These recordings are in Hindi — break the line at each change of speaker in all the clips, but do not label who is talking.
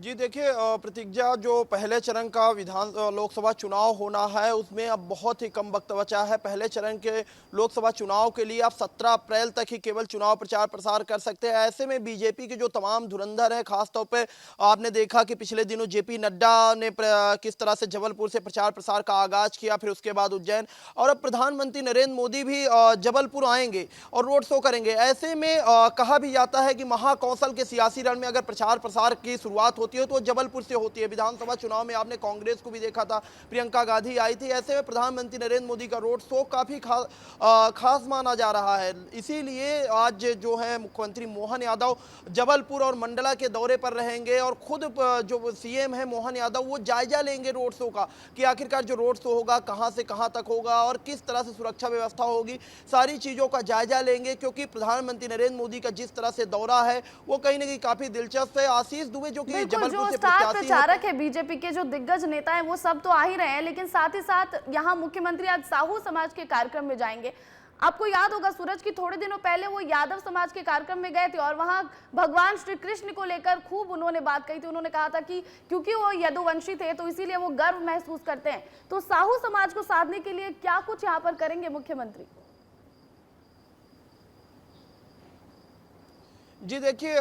जी देखिए, प्रतिज्ञा जो पहले चरण का लोकसभा चुनाव होना है उसमें अब बहुत ही कम वक्त बचा है। पहले चरण के लोकसभा चुनाव के लिए आप 17 अप्रैल तक ही केवल चुनाव प्रचार प्रसार कर सकते हैं। ऐसे में बीजेपी के जो तमाम धुरंधर हैं, खासतौर पे आपने देखा कि पिछले दिनों जेपी नड्डा ने किस तरह से जबलपुर से प्रचार प्रसार का आगाज किया, फिर उसके बाद उज्जैन, और अब प्रधानमंत्री नरेंद्र मोदी भी जबलपुर आएंगे और रोड शो करेंगे। ऐसे में कहा भी जाता है कि महाकौशल के सियासी रण में अगर प्रचार प्रसार की शुरुआत होती है तो जबलपुर से होती है। विधानसभा चुनाव में आपने कांग्रेस को भी देखा था, प्रियंका गांधी आई थी। ऐसे में प्रधानमंत्री नरेंद्र मोदी का रोड शो काफी खास माना जा रहा है। इसीलिए आज जो है मुख्यमंत्री मोहन यादव जबलपुर और मंडला के दौरे पर रहेंगे और खुद जो सीएम है मोहन यादव वो जायजा लेंगे रोड शो का कि आखिरकार जो रोड शो होगा कहां से कहां तक होगा और किस तरह से सुरक्षा व्यवस्था होगी। सारी चीजों का जायजा लेंगे क्योंकि प्रधानमंत्री नरेंद्र मोदी का जिस तरह से दौरा है वो कहीं ना कहीं काफी दिलचस्प है। आशीष दुबे जो कि जबलपुर से
स्टार प्रचारक है, बीजेपी के जो दिग्गज नेता हैं वो सब तो आ ही रहे हैं, लेकिन साथ ही साथ यहाँ मुख्यमंत्री आज साहू समाज के कार्यक्रम में जाएंगे। आपको याद होगा सूरज की थोड़े दिनों पहले वो यादव समाज के कार्यक्रम में गए थे और वहां भगवान श्री कृष्ण को लेकर खूब उन्होंने बात कही थी। उन्होंने कहा था कि क्योंकि वो यदुवंशी थे तो इसीलिए वो गर्व महसूस करते हैं। तो साहू समाज को साधने के लिए क्या कुछ यहाँ पर करेंगे मुख्यमंत्री?
जी देखिए,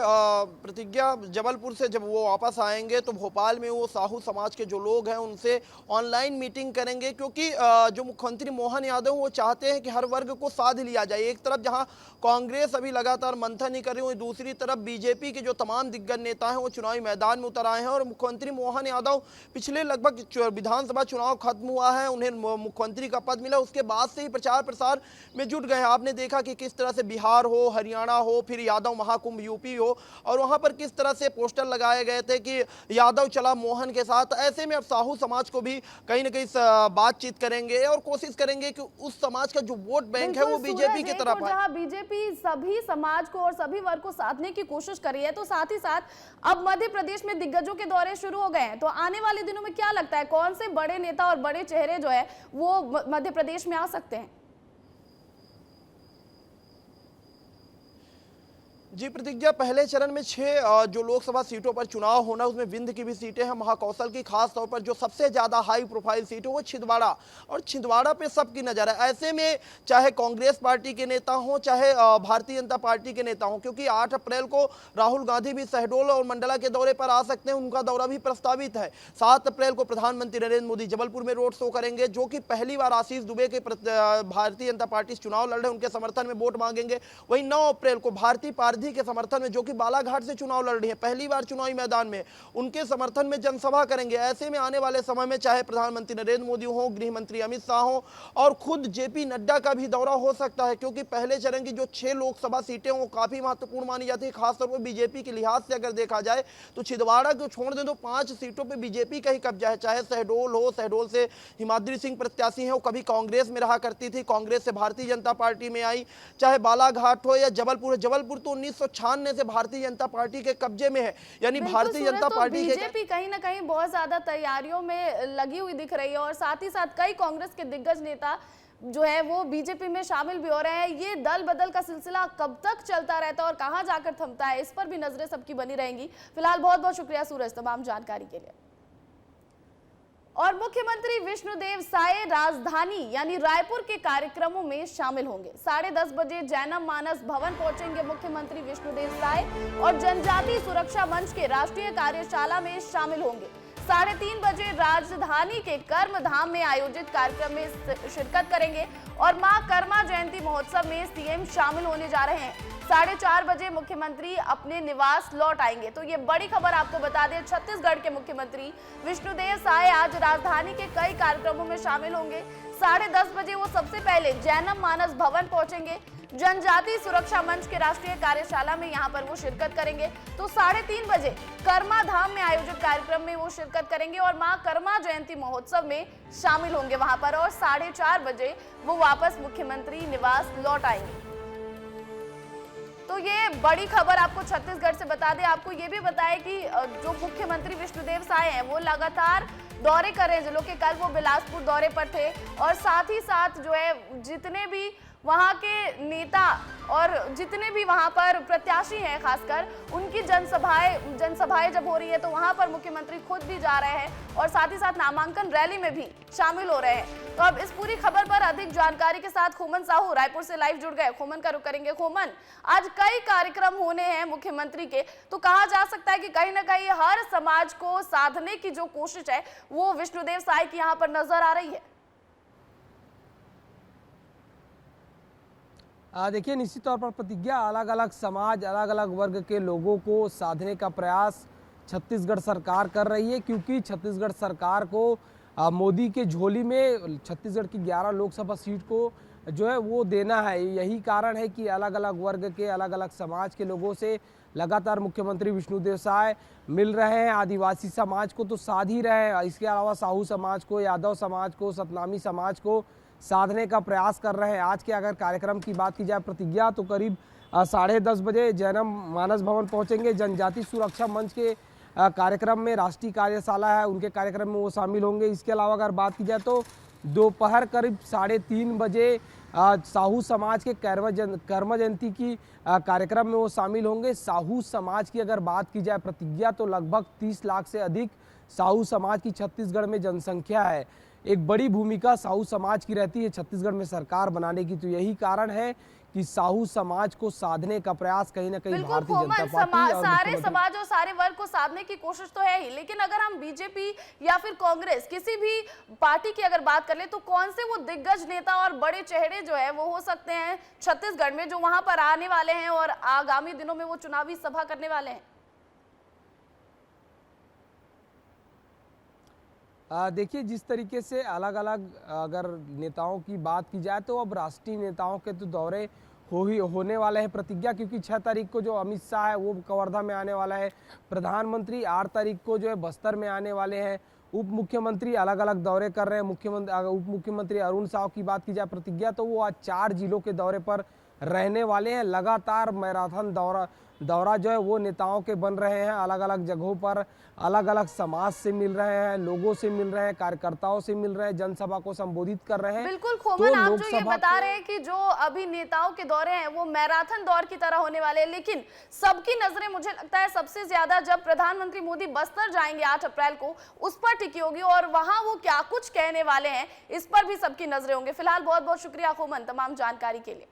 प्रतिज्ञा जबलपुर से जब वो वापस आएंगे तो भोपाल में वो साहू समाज के जो लोग हैं उनसे ऑनलाइन मीटिंग करेंगे क्योंकि जो मुख्यमंत्री मोहन यादव वो चाहते हैं कि हर वर्ग को साध लिया जाए। एक तरफ जहां कांग्रेस अभी लगातार मंथन ही कर रही है, दूसरी तरफ बीजेपी के जो तमाम दिग्गज नेता हैं वो चुनावी मैदान में उतर आए हैं और मुख्यमंत्री मोहन यादव पिछले लगभग विधानसभा चुनाव खत्म हुआ है, उन्हें मुख्यमंत्री का पद मिला, उसके बाद से ही प्रचार प्रसार में जुट गए हैं। आपने देखा कि किस तरह से बिहार हो, हरियाणा हो, फिर यादव महाकुंभ यूपी हो, और वहां पर किस तरह से पोस्टर लगाए गए थे कि यादव चला मोहन के साथ। ऐसे में अब साहू समाज को भी कहीं ना कहीं बातचीत करेंगे और कोशिश करेंगे कि उस समाज का जो वोट बैंक है वो बीजेपी की तरफ आए।
बीजेपी सभी समाज को और सभी वर्ग को साधने की कोशिश कर रही है, तो साथ ही साथ अब मध्य प्रदेश में दिग्गजों के दौरे शुरू हो गए हैं। तो आने वाले दिनों में क्या लगता है कौन से बड़े नेता और बड़े चेहरे जो है वो मध्य प्रदेश में आ सकते हैं?
जी प्रतिज्ञा, पहले चरण में 6 जो लोकसभा सीटों पर चुनाव होना उसमें विंध्य की भी सीटें हैं, महाकौशल की। खास तौर पर जो सबसे ज्यादा हाई प्रोफाइल सीट है वो छिंदवाड़ा, और छिंदवाड़ा पे सबकी नजर है। ऐसे में चाहे कांग्रेस पार्टी के नेता हों चाहे भारतीय जनता पार्टी के नेता हों, क्योंकि 8 अप्रैल को राहुल गांधी भी शहडोल और मंडला के दौरे पर आ सकते हैं, उनका दौरा भी प्रस्तावित है। 7 अप्रैल को प्रधानमंत्री नरेंद्र मोदी जबलपुर में रोड शो करेंगे, जो कि पहली बार आशीष दुबे के भारतीय जनता पार्टी चुनाव लड़ रहे हैं उनके समर्थन में वोट मांगेंगे। वहीं 9 अप्रैल को भारतीय पारधी के समर्थन में, जो कि बालाघाट से चुनाव लड़ रही है, पहली बार चुनावी मैदान में, उनके समर्थन में जनसभा करेंगे। ऐसे में आने वाले समय में चाहे प्रधानमंत्री नरेंद्र मोदी हो, गृह मंत्री अमित शाह हो और खुद जेपी नड्डा का भी दौरा हो सकता है, क्योंकि पहले चरण की जो 6 लोकसभा सीटें वो काफी महत्वपूर्ण मानी जाती है। खासतौर पर बीजेपी के लिहाज से अगर देखा जाए तो छिंदवाड़ा को छोड़ दें तो 5 सीटों पर बीजेपी का ही कब्जा है। चाहे शहडोल हो, शहडोल से हिमाद्री सिंह प्रत्याशी है, वो कभी कांग्रेस में रहा करती थी, कांग्रेस से भारतीय जनता पार्टी में आई। चाहे बालाघाट हो या जबलपुर, जबलपुर तो 1996 से भारतीय जनता पार्टी के कब्जे में है, यानी भारतीय जनता पार्टी के
बीजेपी कहीं ना कहीं बहुत ज्यादा तैयारियों में लगी हुई दिख रही है और साथ ही साथ कई कांग्रेस के दिग्गज नेता जो है वो बीजेपी में शामिल भी हो रहे हैं। ये दल बदल का सिलसिला कब तक चलता रहता है और कहां जाकर थमता है, इस पर भी नजरें सबकी बनी रहेंगी। फिलहाल बहुत बहुत शुक्रिया सूरज तमाम जानकारी के लिए। और मुख्यमंत्री विष्णुदेव साय राजधानी यानी रायपुर के कार्यक्रमों में शामिल होंगे। 10:30 बजे जैनम मानस भवन पहुंचेंगे मुख्यमंत्री विष्णुदेव साय और जनजाति सुरक्षा मंच के राष्ट्रीय कार्यशाला में शामिल होंगे। 3:30 बजे राजधानी के कर्म धाम में आयोजित कार्यक्रम में शिरकत करेंगे और मां कर्मा जयंती महोत्सव में सीएम शामिल होने जा रहे हैं। 4:30 बजे मुख्यमंत्री अपने निवास लौट आएंगे। तो ये बड़ी खबर आपको बता दें, छत्तीसगढ़ के मुख्यमंत्री विष्णुदेव साय आज राजधानी के कई कार्यक्रमों में शामिल होंगे। 10:30 बजे वो सबसे पहले जैनम मानस भवन पहुंचेंगे, जनजाति सुरक्षा मंच के राष्ट्रीय कार्यशाला में यहाँ पर वो शिरकत करेंगे। तो 3:30 बजे कर्मा धाम में आयोजित कार्यक्रम में वो शिरकत करेंगे और मां कर्मा जयंती महोत्सव में शामिल होंगे वहां पर, और 4:30 बजे वो वापस मुख्यमंत्री निवास लौट आएंगे। तो ये बड़ी खबर आपको छत्तीसगढ़ से बता दें। आपको ये भी बताएं कि जो मुख्यमंत्री विष्णुदेव साय हैं वो लगातार दौरे कर रहे हैं जिलों के। कल वो बिलासपुर दौरे पर थे और साथ ही साथ जो है जितने भी वहां के नेता और जितने भी वहां पर प्रत्याशी हैं, खासकर उनकी जनसभाएं जब हो रही है तो वहां पर मुख्यमंत्री खुद भी जा रहे हैं और साथ ही साथ नामांकन रैली में भी शामिल हो रहे हैं। तो अब इस पूरी खबर पर अधिक जानकारी के साथ खोमन साहू रायपुर से लाइव जुड़ गए। खोमन का रुख करेंगे। खोमन, आज कई कार्यक्रम होने हैं मुख्यमंत्री के, तो कहा जा सकता है कि कहीं ना कहीं हर समाज को साधने की जो कोशिश है वो विष्णुदेव साय की यहाँ पर नजर आ रही है।
देखिए, निश्चित तौर पर प्रतिज्ञा अलग अलग समाज, अलग अलग वर्ग के लोगों को साधने का प्रयास छत्तीसगढ़ सरकार कर रही है, क्योंकि छत्तीसगढ़ सरकार को मोदी के झोली में छत्तीसगढ़ की 11 लोकसभा सीट को जो है वो देना है। यही कारण है कि अलग अलग वर्ग के, अलग अलग समाज के लोगों से लगातार मुख्यमंत्री विष्णुदेव साय मिल रहे हैं। आदिवासी समाज को तो साध ही रहे हैं, इसके अलावा साहू समाज को, यादव समाज को, सतनामी समाज को साधने का प्रयास कर रहे हैं। आज के अगर कार्यक्रम की बात की जाए प्रतिज्ञा, तो करीब 10:30 बजे जैनम मानस भवन पहुंचेंगे। जनजाति सुरक्षा मंच के कार्यक्रम में राष्ट्रीय कार्यशाला है, उनके कार्यक्रम में वो शामिल होंगे। इसके अलावा अगर बात की जाए तो दोपहर करीब 3:30 बजे साहू समाज के कर्म जयंती की कार्यक्रम में वो शामिल होंगे। साहू समाज की अगर बात की जाए प्रतिज्ञा, तो लगभग 30 लाख से अधिक साहू समाज की छत्तीसगढ़ में जनसंख्या है। एक बड़ी भूमिका साहू समाज की रहती है छत्तीसगढ़ में सरकार बनाने की। तो यही कारण है कि साहू समाज को साधने का प्रयास कहीं ना कहीं भारतीय जनता पार्टी और
सारे समाज और सारे वर्ग को साधने की कोशिश तो है ही, लेकिन अगर हम बीजेपी या फिर कांग्रेस किसी भी पार्टी की अगर बात कर ले तो कौन से वो दिग्गज नेता और बड़े चेहरे जो है वो हो सकते हैं छत्तीसगढ़ में, जो वहां पर आने वाले हैं और आगामी दिनों में वो चुनावी सभा करने वाले हैं?
देखिए, जिस तरीके से अलग अलग अगर नेताओं की बात की जाए तो अब राष्ट्रीय नेताओं के तो दौरे होने वाले हैं प्रतिज्ञा, क्योंकि 6 तारीख को जो अमित शाह है वो कवर्धा में आने वाला है। प्रधानमंत्री 8 तारीख को जो है बस्तर में आने वाले हैं। उप मुख्यमंत्री अलग अलग दौरे कर रहे हैं। उप मुख्यमंत्री अरुण साव की बात की जाए प्रतिज्ञा, तो वो आज 4 जिलों के दौरे पर रहने वाले हैं। लगातार मैराथन दौरा जो है वो नेताओं के बन रहे हैं। अलग अलग जगहों पर अलग अलग समाज से मिल रहे हैं, लोगों से मिल रहे हैं, कार्यकर्ताओं से मिल रहे हैं, जनसभा को संबोधित कर रहे हैं।
बिल्कुल खोमन, आप जो ये बता रहे हैं कि जो अभी नेताओं के दौरे हैं वो मैराथन दौर की तरह होने वाले हैं, लेकिन सबकी नजरें मुझे लगता है सबसे ज्यादा जब प्रधानमंत्री मोदी बस्तर जाएंगे 8 अप्रैल को, उस पर टिकी होगी और वहां वो क्या कुछ कहने वाले हैं इस पर भी सबकी नजरें होंगे। फिलहाल बहुत बहुत शुक्रिया खोमन तमाम जानकारी के लिए।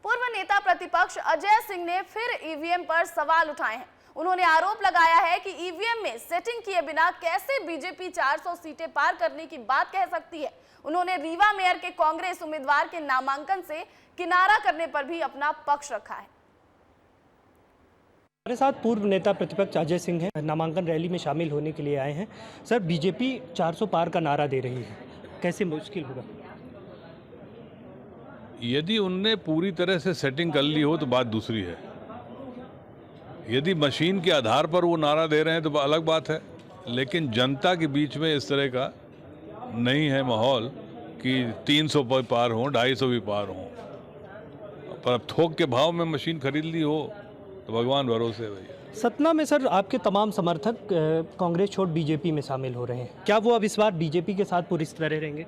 पूर्व नेता प्रतिपक्ष अजय सिंह ने फिर ईवीएम पर सवाल उठाए हैं। उन्होंने आरोप लगाया है कि ईवीएम में सेटिंग किए बिना कैसे बीजेपी 400 सीटें पार करने की बात कह सकती है। उन्होंने रीवा मेयर के कांग्रेस उम्मीदवार के नामांकन से किनारा करने पर भी अपना पक्ष रखा है।
हमारे साथ पूर्व नेता प्रतिपक्ष अजय सिंह हैं, नामांकन रैली में शामिल होने के लिए आए हैं। सर, बीजेपी 400 पार का नारा दे रही है, कैसे मुश्किल होगा?
यदि उनने पूरी तरह से सेटिंग कर ली हो तो बात दूसरी है। यदि मशीन के आधार पर वो नारा दे रहे हैं तो अलग बात है, लेकिन जनता के बीच में इस तरह का नहीं है माहौल कि 300 पर पार हो, 250 भी पार हो। पर अब थोक के भाव में मशीन खरीद ली हो तो भगवान भरोसे भैया।
सतना में सर आपके तमाम समर्थक कांग्रेस छोड़ बीजेपी में शामिल हो रहे हैं, क्या वो अब इस बार बीजेपी के साथ पूरी तरह रहेंगे?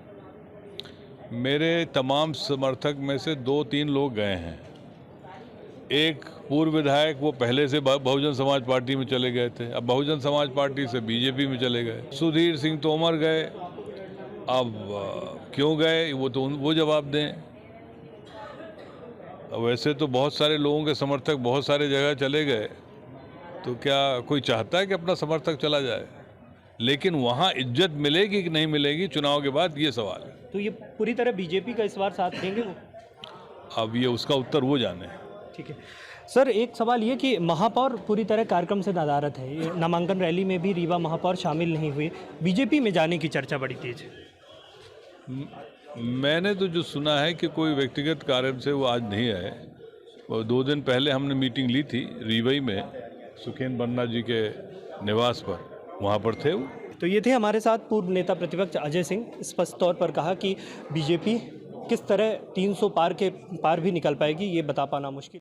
मेरे तमाम समर्थक में से 2-3 लोग गए हैं। एक पूर्व विधायक, वो पहले से बहुजन समाज पार्टी में चले गए थे, अब बहुजन समाज पार्टी से बीजेपी में चले गए। सुधीर सिंह तोमर गए, अब क्यों गए वो जवाब दें। वैसे तो बहुत सारे लोगों के समर्थक बहुत सारे जगह चले गए, तो क्या कोई चाहता है कि अपना समर्थक चला जाए? लेकिन वहाँ इज्जत मिलेगी कि नहीं मिलेगी चुनाव के बाद, ये सवाल है।
तो ये पूरी तरह बीजेपी का इस बार साथ देंगे वो?
अब ये उसका उत्तर वो जाने।
ठीक है सर, एक सवाल ये कि महापौर पूरी तरह कार्यक्रम से नदारत है। ये नामांकन रैली में भी रीवा महापौर शामिल नहीं हुए, बीजेपी में जाने की चर्चा बड़ी तेज है।
मैंने तो जो सुना है कि कोई व्यक्तिगत कारण से वो आज नहीं आए। वो 2 दिन पहले हमने मीटिंग ली थी रीवई में, सुखेन बन्ना जी के निवास पर, वहाँ पर थे वो।
तो ये थे हमारे साथ पूर्व नेता प्रतिपक्ष अजय सिंह। स्पष्ट तौर पर कहा कि बीजेपी किस तरह 300 पार भी निकल पाएगी ये बता पाना मुश्किल।